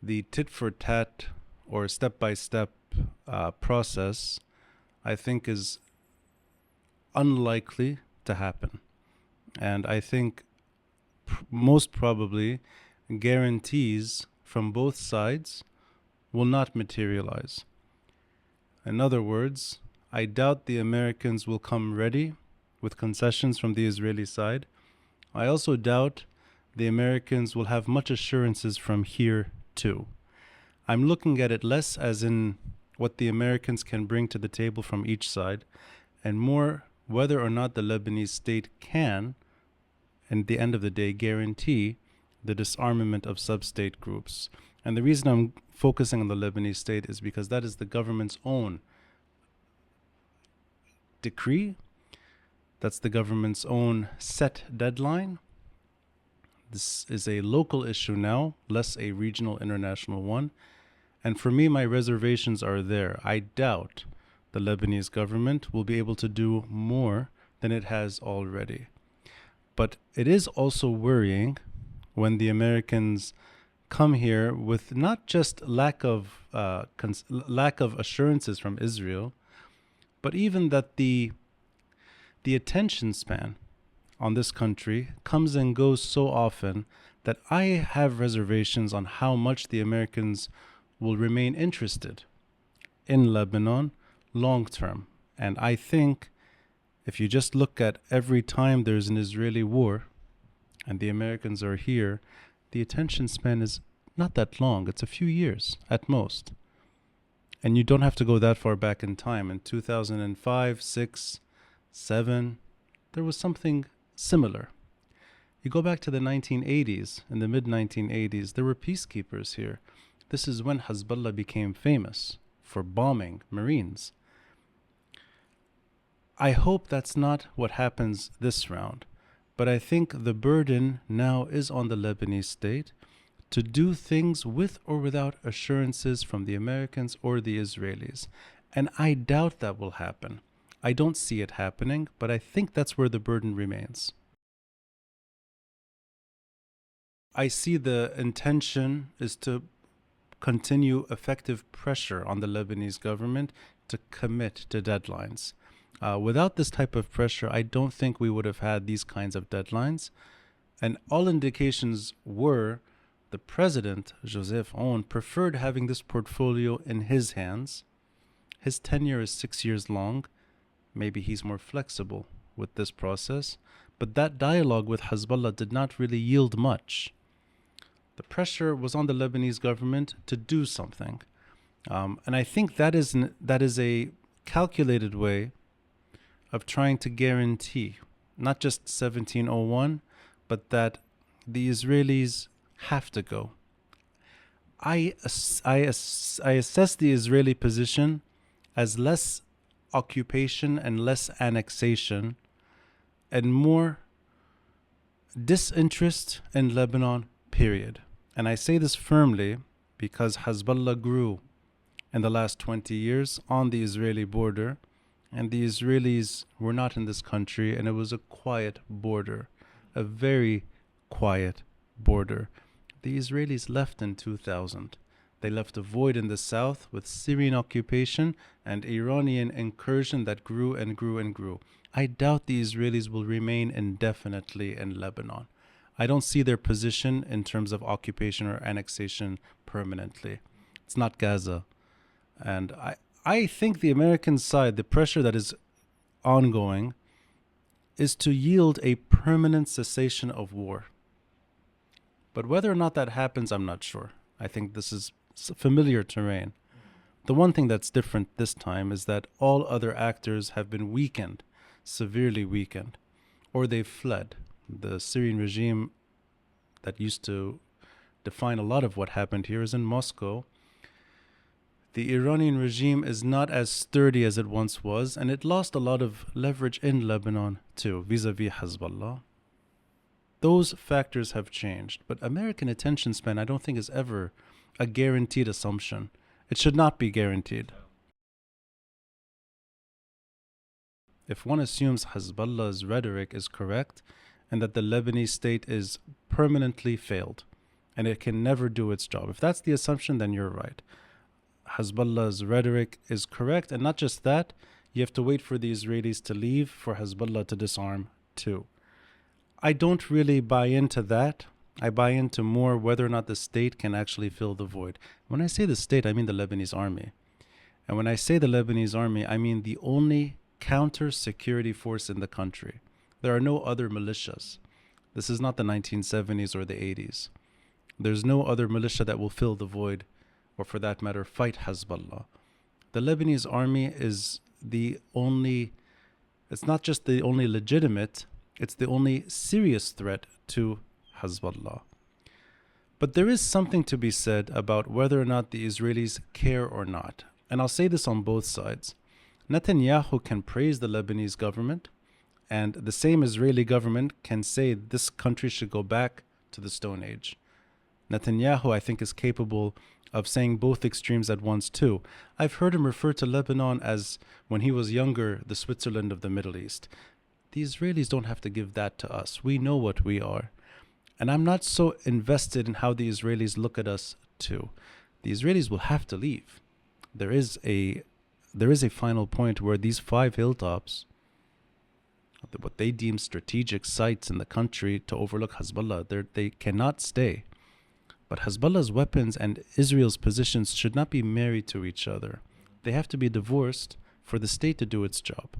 the tit for tat or step by step process, I think, is unlikely to happen. And I think most probably guarantees from both sides will not materialize. In other words, I doubt the Americans will come ready with concessions from the Israeli side. I also doubt the Americans will have much assurances from here too. I'm looking at it less as in what the Americans can bring to the table from each side, and more whether or not the Lebanese state can, at the end of the day, guarantee the disarmament of sub-state groups. And the reason I'm focusing on the Lebanese state is because that is the government's own decree. That's the government's own set deadline. This is a local issue now, less a regional, international one. And for me, my reservations are there. I doubt the Lebanese government will be able to do more than it has already. But it is also worrying when the Americans come here with not just lack of assurances from Israel, but even that the attention span on this country comes and goes so often that I have reservations on how much the Americans will remain interested in Lebanon long term. And I think if you just look at every time there's an Israeli war and the Americans are here, the attention span is not that long. It's a few years at most. And you don't have to go that far back in time. In 2005, 6, 7, there was something similar. You go back to the 1980s, in the mid-1980s, there were peacekeepers here. This is when Hezbollah became famous for bombing Marines. I hope that's not what happens this round, but I think the burden now is on the Lebanese state to do things with or without assurances from the Americans or the Israelis. And I doubt that will happen. I don't see it happening, but I think that's where the burden remains. I see the intention is to continue effective pressure on the Lebanese government to commit to deadlines. Without this type of pressure, I don't think we would have had these kinds of deadlines. And all indications were the president, Joseph Aoun, preferred having this portfolio in his hands. His tenure is 6 years long. Maybe he's more flexible with this process. But that dialogue with Hezbollah did not really yield much. The pressure was on the Lebanese government to do something. And I think that is a calculated way of trying to guarantee not just 1701, but that the Israelis have to go. I assess the Israeli position as less occupation and less annexation and more disinterest in Lebanon, period. And I say this firmly because Hezbollah grew in the last 20 years on the Israeli border, and the Israelis were not in this country, and it was a quiet border, a very quiet border. The Israelis left in 2000. They left a void in the south with Syrian occupation and Iranian incursion that grew and grew and grew. I doubt the Israelis will remain indefinitely in Lebanon. I don't see their position in terms of occupation or annexation permanently. It's not Gaza. And I think the American side, the pressure that is ongoing, is to yield a permanent cessation of war. But whether or not that happens, I'm not sure. I think this is familiar terrain. The one thing that's different this time is that all other actors have been weakened, severely weakened, or they've fled. The Syrian regime that used to define a lot of what happened here is in Moscow. The Iranian regime is not as sturdy as it once was, and it lost a lot of leverage in Lebanon too, vis-a-vis Hezbollah. Those factors have changed, but American attention span I don't think is ever a guaranteed assumption. It should not be guaranteed. If one assumes Hezbollah's rhetoric is correct and that the Lebanese state is permanently failed and it can never do its job. If that's the assumption, then you're right. Hezbollah's rhetoric is correct, and not just that, you have to wait for the Israelis to leave for Hezbollah to disarm too. I don't really buy into that. I buy into more whether or not the state can actually fill the void. When I say the state, I mean the Lebanese army. And when I say the Lebanese army, I mean the only counter-security force in the country. There are no other militias. This is not the 1970s or the 80s. There's no other militia that will fill the void, or for that matter, fight Hezbollah. The Lebanese army is it's not just the only legitimate, it's the only serious threat to Hezbollah. But there is something to be said about whether or not the Israelis care or not. And I'll say this on both sides. Netanyahu can praise the Lebanese government, and the same Israeli government can say this country should go back to the Stone Age. Netanyahu, I think, is capable of saying both extremes at once too. I've heard him refer to Lebanon as, when he was younger, the Switzerland of the Middle East. The Israelis don't have to give that to us. We know what we are. And I'm not so invested in how the Israelis look at us too. The Israelis will have to leave. There is a final point where these 5 hilltops, what they deem strategic sites in the country to overlook Hezbollah, they cannot stay. But Hezbollah's weapons and Israel's positions should not be married to each other. They have to be divorced for the state to do its job.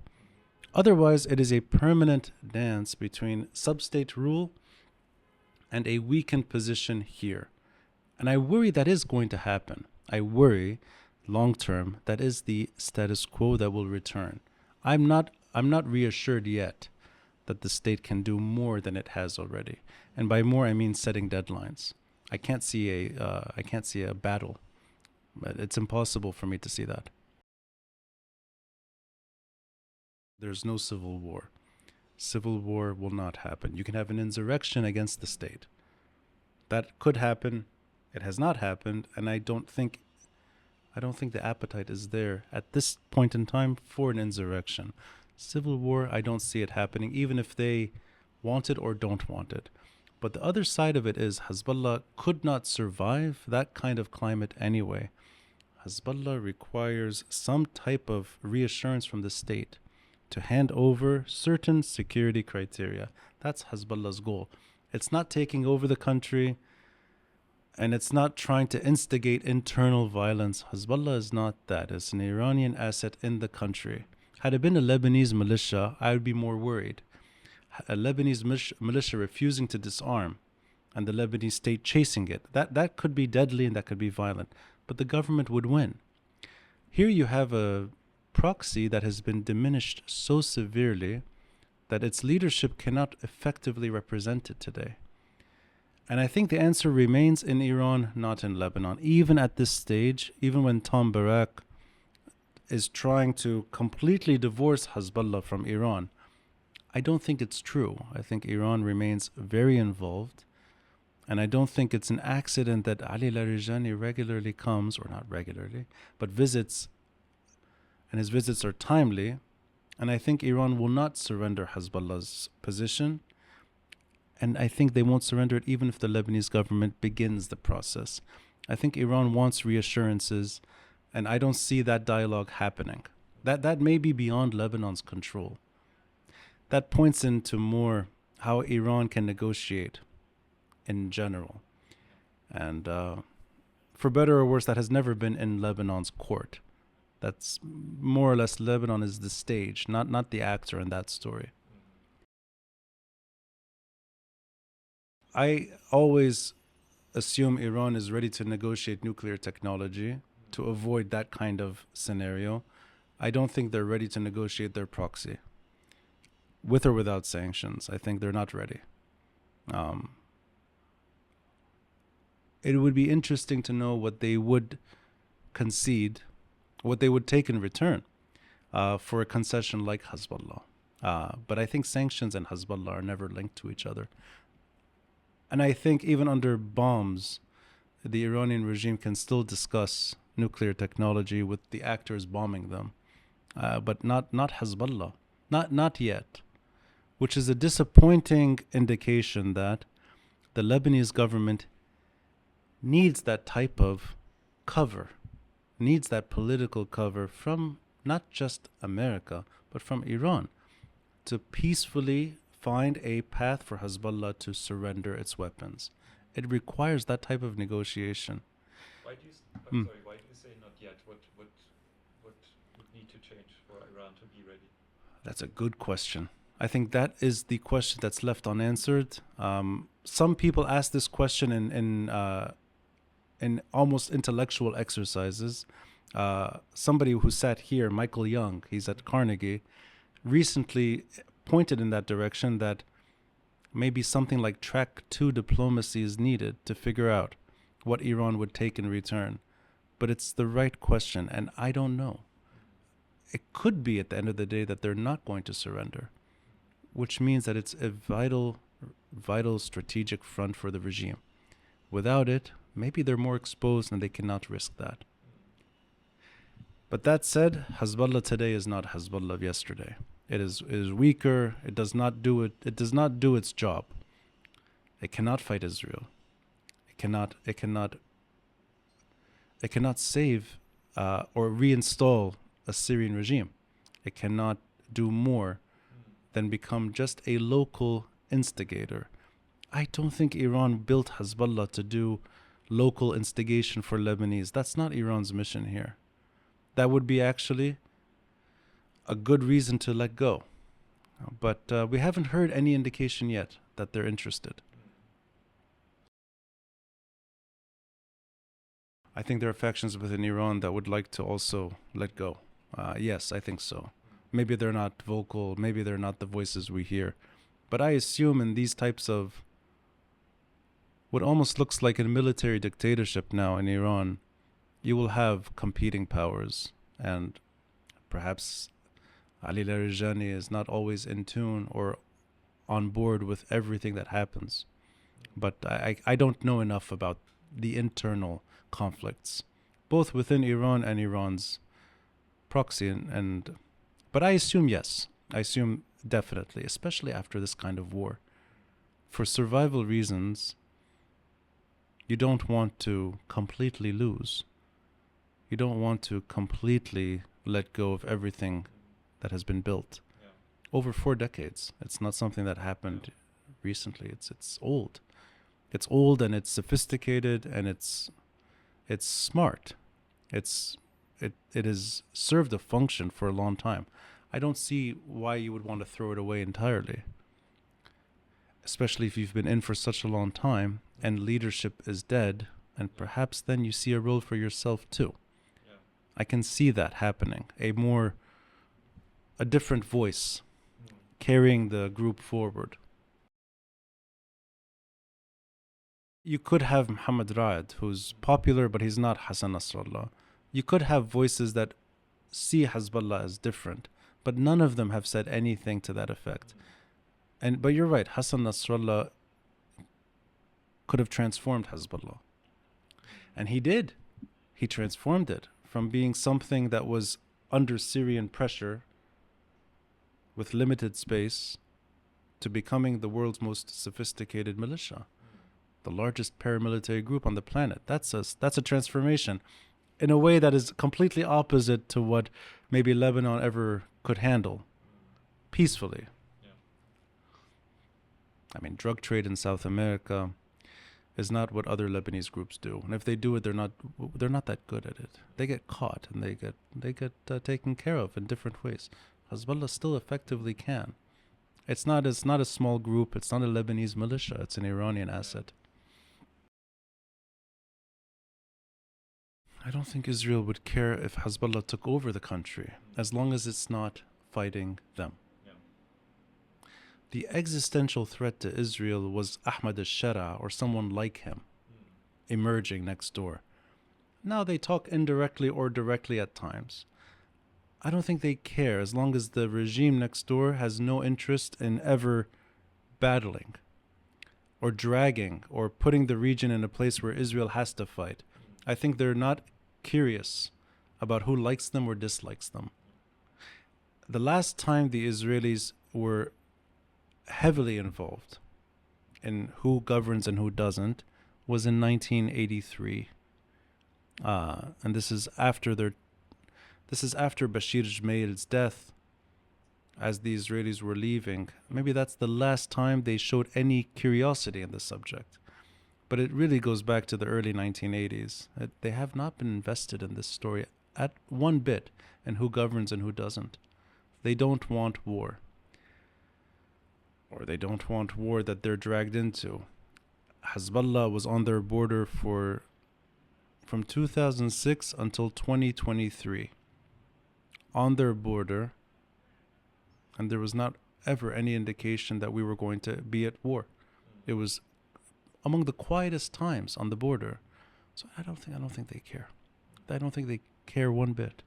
Otherwise, it is a permanent dance between sub-state rule and a weakened position here. And I worry that is going to happen. I worry, long term, that is the status quo that will return. I'm not reassured yet that the state can do more than it has already. And by more, I mean setting deadlines. I can't see a battle. But it's impossible for me to see that. There's no civil war. Civil war will not happen. You can have an insurrection against the state. That could happen. It has not happened, and I don't think the appetite is there at this point in time for an insurrection. Civil war, I don't see it happening, even if they want it or don't want it. But the other side of it is Hezbollah could not survive that kind of climate anyway. Hezbollah requires some type of reassurance from the state to hand over certain security criteria. That's Hezbollah's goal. It's not taking over the country, and it's not trying to instigate internal violence. Hezbollah is not that. It's an Iranian asset in the country. Had it been a Lebanese militia, I would be more worried. A Lebanese militia refusing to disarm and the Lebanese state chasing it, that could be deadly and that could be violent. But the government would win. Here you have a proxy that has been diminished so severely that its leadership cannot effectively represent it today. And I think the answer remains in Iran, not in Lebanon. Even at this stage, even when Tom Barak is trying to completely divorce Hezbollah from Iran, I don't think it's true. I think Iran remains very involved. And I don't think it's an accident that Ali Larijani regularly comes, or not regularly, but visits, and his visits are timely. And I think Iran will not surrender Hezbollah's position. And I think they won't surrender it even if the Lebanese government begins the process. I think Iran wants reassurances, and I don't see that dialogue happening. That may be beyond Lebanon's control. That points into more how Iran can negotiate in general. And for better or worse, that has never been in Lebanon's court. That's more or less Lebanon is the stage, not the actor in that story. I always assume Iran is ready to negotiate nuclear technology to avoid that kind of scenario. I don't think they're ready to negotiate their proxy. With or without sanctions, I think they're not ready. It would be interesting to know what they would concede, what they would take in return for a concession like Hezbollah. But I think sanctions and Hezbollah are never linked to each other. And I think even under bombs, the Iranian regime can still discuss nuclear technology with the actors bombing them, but not Hezbollah, not yet, which is a disappointing indication that the Lebanese government needs that type of cover, needs that political cover from not just America, but from Iran to peacefully find a path for Hezbollah to surrender its weapons. It requires that type of negotiation. Why do you, Mm. sorry, why do you say not yet? What would need to change for Iran to be ready? That's a good question. I think that is the question that's left unanswered. Some people ask this question in almost intellectual exercises. Somebody who sat here, Michael Young, he's at Carnegie, recently pointed in that direction that maybe something like track 2 diplomacy is needed to figure out what Iran would take in return. But it's the right question, and I don't know. It could be at the end of the day that they're not going to surrender, which means that it's a vital strategic front for the regime. Without it, maybe they're more exposed and they cannot risk that. But that said, Hezbollah today is not Hezbollah of yesterday. It is weaker. It does not do its job. It cannot fight Israel. It cannot save or reinstall a Syrian regime. It cannot do more than become just a local instigator. I don't think Iran built Hezbollah to do local instigation for Lebanese. That's not Iran's mission here. That would be actually a good reason to let go. But we haven't heard any indication yet that they're interested. I think there are factions within Iran that would like to also let go. Yes, I think so. Maybe they're not vocal, maybe they're not the voices we hear. But I assume in these types of what almost looks like a military dictatorship now in Iran, you will have competing powers. And perhaps Ali Larijani is not always in tune or on board with everything that happens. But I don't know enough about the internal conflicts, both within Iran and Iran's proxy. But I assume yes. I assume definitely, especially after this kind of war. For survival reasons, you don't want to completely lose. You don't want to completely let go of everything that has been built over 4 decades. It's not something that happened recently. It's old. It's old and it's sophisticated and it's smart. It has served a function for a long time. I don't see why you would want to throw it away entirely, especially if you've been in for such a long time and leadership is dead, and perhaps then you see a role for yourself too. I can see that happening, a different voice carrying the group forward. You could have Muhammad Ra'ad, who's popular, but he's not Hassan Nasrallah. You could have voices that see Hezbollah as different, but none of them have said anything to that effect. But you're right, Hassan Nasrallah could have transformed Hezbollah. And he did. He transformed it from being something that was under Syrian pressure with limited space to becoming the world's most sophisticated militia, the largest paramilitary group on the planet. That's a transformation in a way that is completely opposite to what maybe Lebanon ever could handle peacefully. I mean, drug trade in South America is not what other Lebanese groups do, and if they do it, they're not that good at it. They get caught and they get taken care of in different ways. Hezbollah still effectively can. It's not a small group. It's not a Lebanese militia. It's an Iranian asset. I don't think Israel would care if Hezbollah took over the country, as long as it's not fighting them. The existential threat to Israel was Ahmad al-Shara or someone like him emerging next door. Now they talk indirectly or directly at times. I don't think they care as long as the regime next door has no interest in ever battling or dragging or putting the region in a place where Israel has to fight. I think they're not curious about who likes them or dislikes them. The last time the Israelis were heavily involved in who governs and who doesn't was in 1983, and this is after Bashir Jmail's death. As the Israelis were leaving, maybe that's the last time they showed any curiosity in the subject. But it really goes back to the early 1980s. They have not been invested in this story at one bit, and who governs and who doesn't. They don't want war. Or they don't want war that they're dragged into. Hezbollah was on their border from 2006 until 2023. On their border, and there was not ever any indication that we were going to be at war. It was among the quietest times on the border. So I don't think they care. I don't think they care one bit.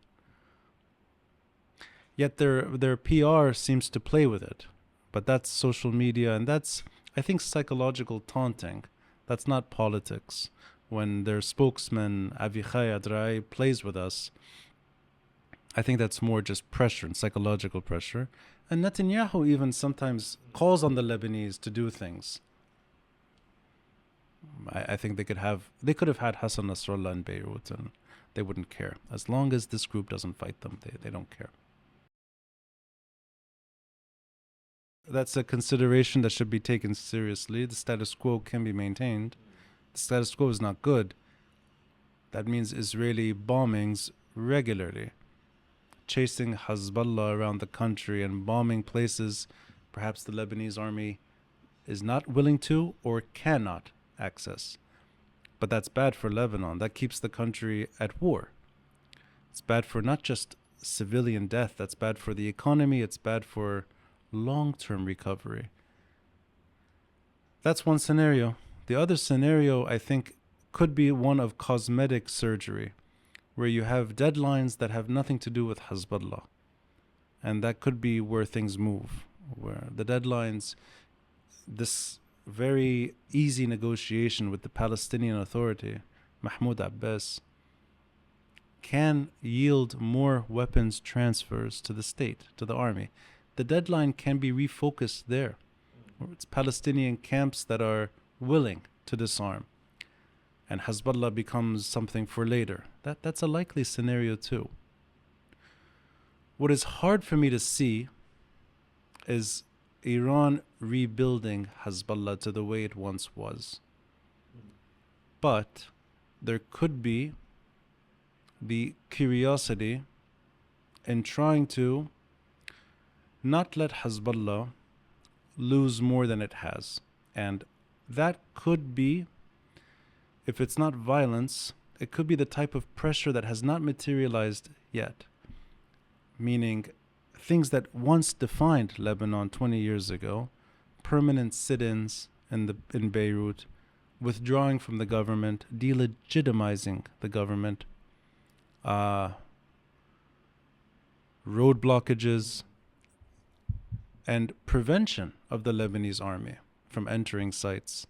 Yet their PR seems to play with it. But that's social media, and that's, I think, psychological taunting. That's not politics. When their spokesman, Avichai Adrai, plays with us, I think that's more just pressure and psychological pressure. And Netanyahu even sometimes calls on the Lebanese to do things. I think they could have had Hassan Nasrallah in Beirut, and they wouldn't care. As long as this group doesn't fight them, they don't care. That's a consideration that should be taken seriously. The status quo can be maintained. The status quo is not good. That means Israeli bombings regularly, chasing Hezbollah around the country and bombing places perhaps the Lebanese army is not willing to or cannot access. But that's bad for Lebanon. That keeps the country at war. It's bad for not just civilian death, that's bad for the economy, it's bad for long-term recovery. That's one scenario. The other scenario, I think, could be one of cosmetic surgery, where you have deadlines that have nothing to do with Hezbollah. And that could be where things move, where the deadlines, this very easy negotiation with the Palestinian Authority, Mahmoud Abbas, can yield more weapons transfers to the state, to the army. The deadline can be refocused there. It's Palestinian camps that are willing to disarm, and Hezbollah becomes something for later. That's a likely scenario too. What is hard for me to see is Iran rebuilding Hezbollah to the way it once was. But there could be the curiosity in trying to not let Hezbollah lose more than it has. And that could be, if it's not violence, it could be the type of pressure that has not materialized yet. Meaning, things that once defined Lebanon 20 years ago, permanent sit-ins in Beirut, withdrawing from the government, delegitimizing the government, road blockages, and prevention of the Lebanese army from entering sites.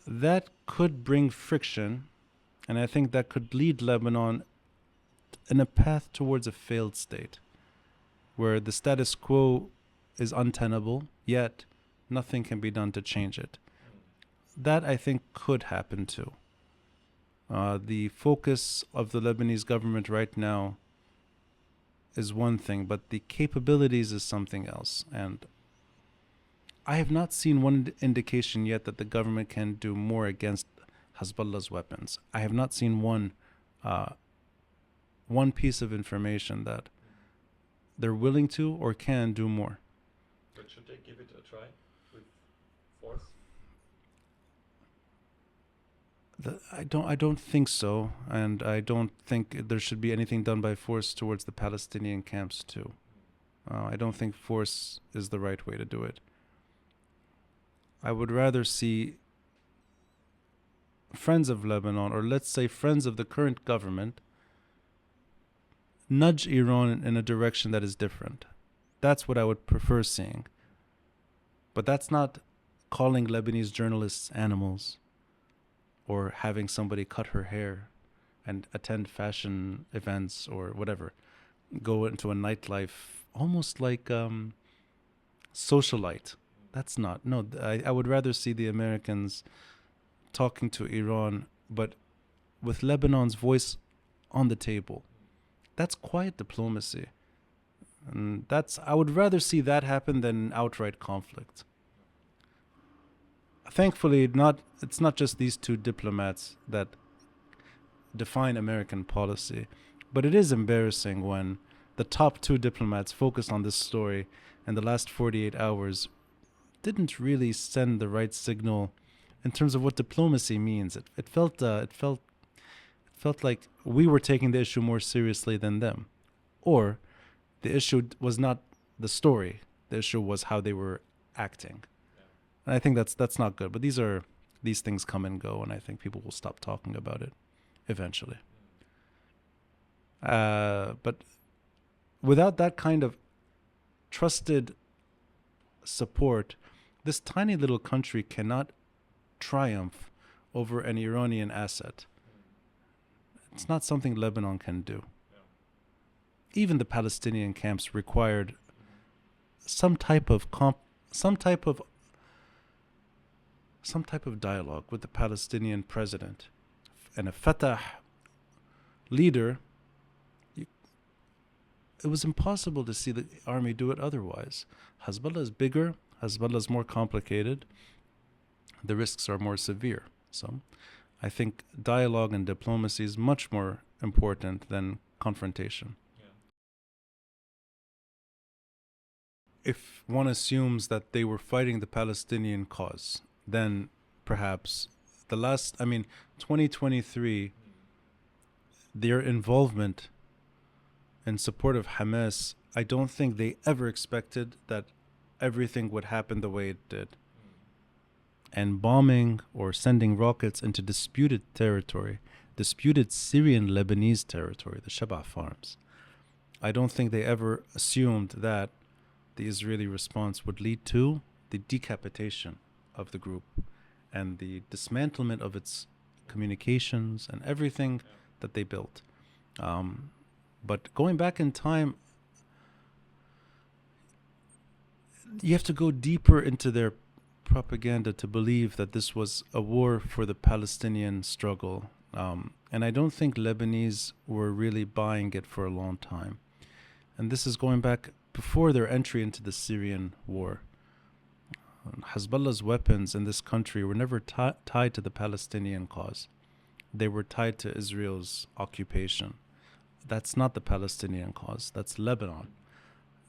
That could bring friction, and I think that could lead Lebanon in a path towards a failed state, where the status quo is untenable, yet nothing can be done to change it. That, I think, could happen too. The focus of the Lebanese government right now is one thing, but the capabilities is something else. And I have not seen one indication yet that the government can do more against Hezbollah's weapons. I have not seen one piece of information that they're willing to or can do more. But should they give it a try with force? I don't think so, and I don't think there should be anything done by force towards the Palestinian camps too. I don't think force is the right way to do it. I would rather see friends of Lebanon, or let's say friends of the current government, nudge Iran in a direction that is different. That's what I would prefer seeing. But that's not calling Lebanese journalists animals, or having somebody cut her hair and attend fashion events or whatever, go into a nightlife almost like socialite. That's not. No, I would rather see the Americans talking to Iran, but with Lebanon's voice on the table. That's quiet diplomacy. And I would rather see that happen than outright conflict. Thankfully, it's not just these two diplomats that define American policy, but it is embarrassing when the top two diplomats focused on this story and the last 48 hours didn't really send the right signal in terms of what diplomacy means. It felt like we were taking the issue more seriously than them, or the issue was not the story. The issue was how they were acting, and I think that's not good. But these things come and go, and I think people will stop talking about it eventually. But without that kind of trusted support, this tiny little country cannot triumph over an Iranian asset. It's not something Lebanon can do. Even the Palestinian camps required some type of dialogue with the Palestinian president and a Fatah leader. It was impossible to see the army do it otherwise. Hezbollah is bigger. Hezbollah is more complicated. The risks are more severe. So I think dialogue and diplomacy is much more important than confrontation. If one assumes that they were fighting the Palestinian cause, then perhaps 2023, their involvement in support of Hamas, I don't think they ever expected that everything would happen the way it did. And bombing or sending rockets into disputed territory, disputed Syrian-Lebanese territory, the Sheba farms, I don't think they ever assumed that the Israeli response would lead to the decapitation of the group and the dismantlement of its communications and everything that they built. But going back in time, you have to go deeper into their propaganda to believe that this was a war for the Palestinian struggle. And I don't think Lebanese were really buying it for a long time. And this is going back before their entry into the Syrian war. Hezbollah's weapons in this country were never tied to the Palestinian cause. They were tied to Israel's occupation. That's not the Palestinian cause. That's Lebanon.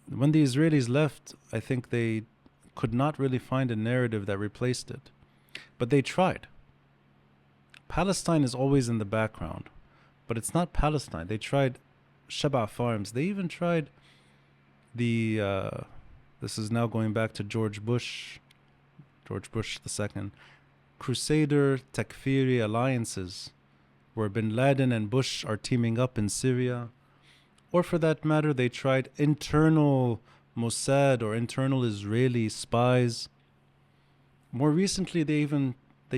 When the Israelis left, I think they could not really find a narrative that replaced it. But they tried. Palestine is always in the background, but it's not Palestine. They tried Sheba farms. They even tried this is now going back to George Bush II, Crusader Takfiri alliances where bin Laden and Bush are teaming up in Syria. Or for that matter, they tried internal Mossad or internal Israeli spies. More recently, they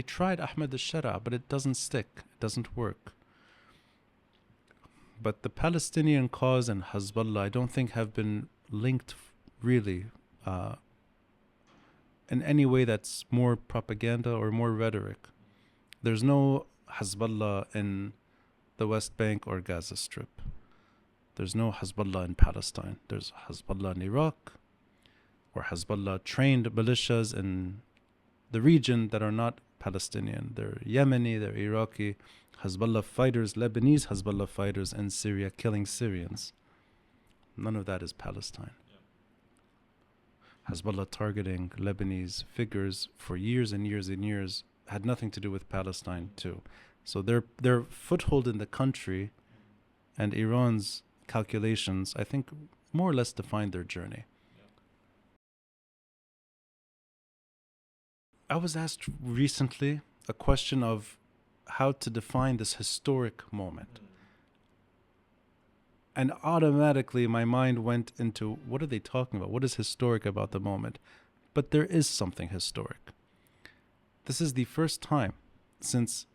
tried Ahmed al-Shara, but it doesn't stick. It doesn't work. But the Palestinian cause and Hezbollah, I don't think have been linked really in any way that's more propaganda or more rhetoric. There's no Hezbollah in the West Bank or Gaza Strip. There's no Hezbollah in Palestine. There's Hezbollah in Iraq, or Hezbollah trained militias in the region that are not Palestinian. They're Yemeni, they're Iraqi. Hezbollah fighters, Lebanese Hezbollah fighters in Syria killing Syrians. None of that is Palestine. Hezbollah targeting Lebanese figures for years and years and years had nothing to do with Palestine too. So their foothold in the country and Iran's calculations, I think, more or less defined their journey. I was asked recently a question of how to define this historic moment. And automatically my mind went into, what are they talking about? What is historic about the moment? But there is something historic. This is the first time since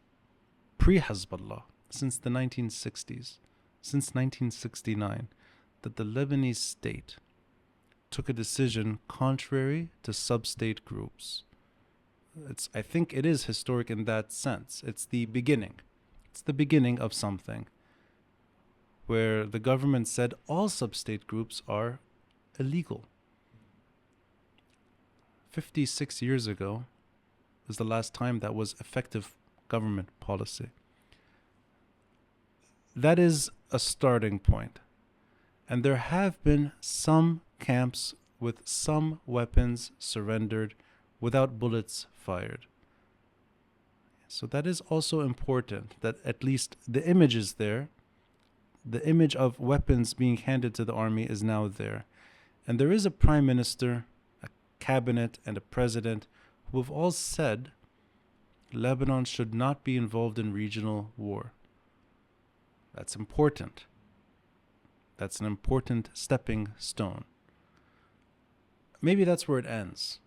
pre-Hezbollah, since the 1960s, since 1969, that the Lebanese state took a decision contrary to sub-state groups. I think it is historic in that sense. It's the beginning. It's the beginning of something where the government said all sub-state groups are illegal. 56 years ago is the last time that was effective government policy. That is a starting point. And there have been some camps with some weapons surrendered without bullets fired. So that is also important, that at least the image is there. The image of weapons being handed to the army is now there. And there is a prime minister, a cabinet, and a president who have all said Lebanon should not be involved in regional war. That's important. That's an important stepping stone. Maybe that's where it ends.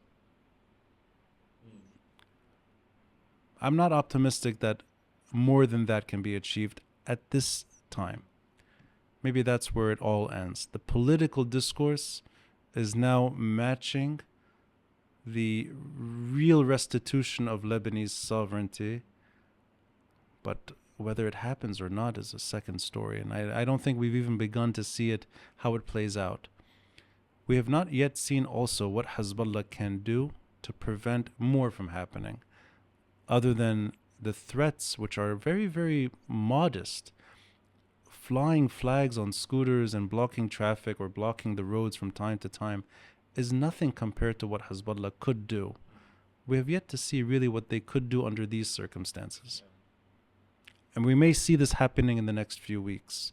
I'm not optimistic that more than that can be achieved at this time. Maybe that's where it all ends. The political discourse is now matching the real restitution of Lebanese sovereignty, but whether it happens or not is a second story, and I don't think we've even begun to see it, how it plays out. We have not yet seen also what Hezbollah can do to prevent more from happening, other than the threats, which are very, very modest. Flying flags on scooters and blocking traffic or blocking the roads from time to time is nothing compared to what Hezbollah could do. We have yet to see really what they could do under these circumstances. And we may see this happening in the next few weeks,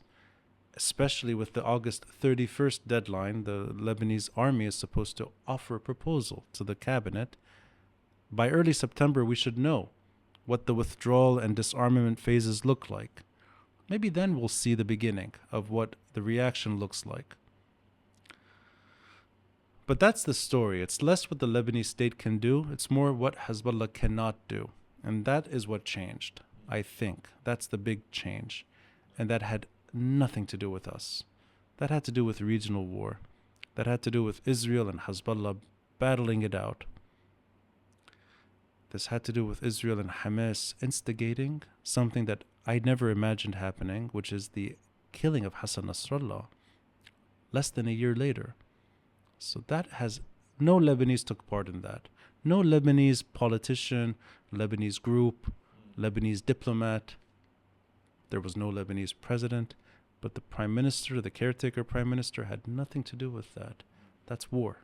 especially with the August 31st deadline. The Lebanese army is supposed to offer a proposal to the cabinet. By early September, we should know what the withdrawal and disarmament phases look like. Maybe then we'll see the beginning of what the reaction looks like. But that's the story. It's less what the Lebanese state can do. It's more what Hezbollah cannot do. And that is what changed, I think. That's the big change. And that had nothing to do with us. That had to do with regional war. That had to do with Israel and Hezbollah battling it out. This had to do with Israel and Hamas instigating something that I never imagined happening, which is the killing of Hassan Nasrallah less than a year later. So that has, no Lebanese took part in that. No Lebanese politician, Lebanese group, Lebanese diplomat. There was no Lebanese president, but the prime minister, the caretaker prime minister, had nothing to do with that. That's war.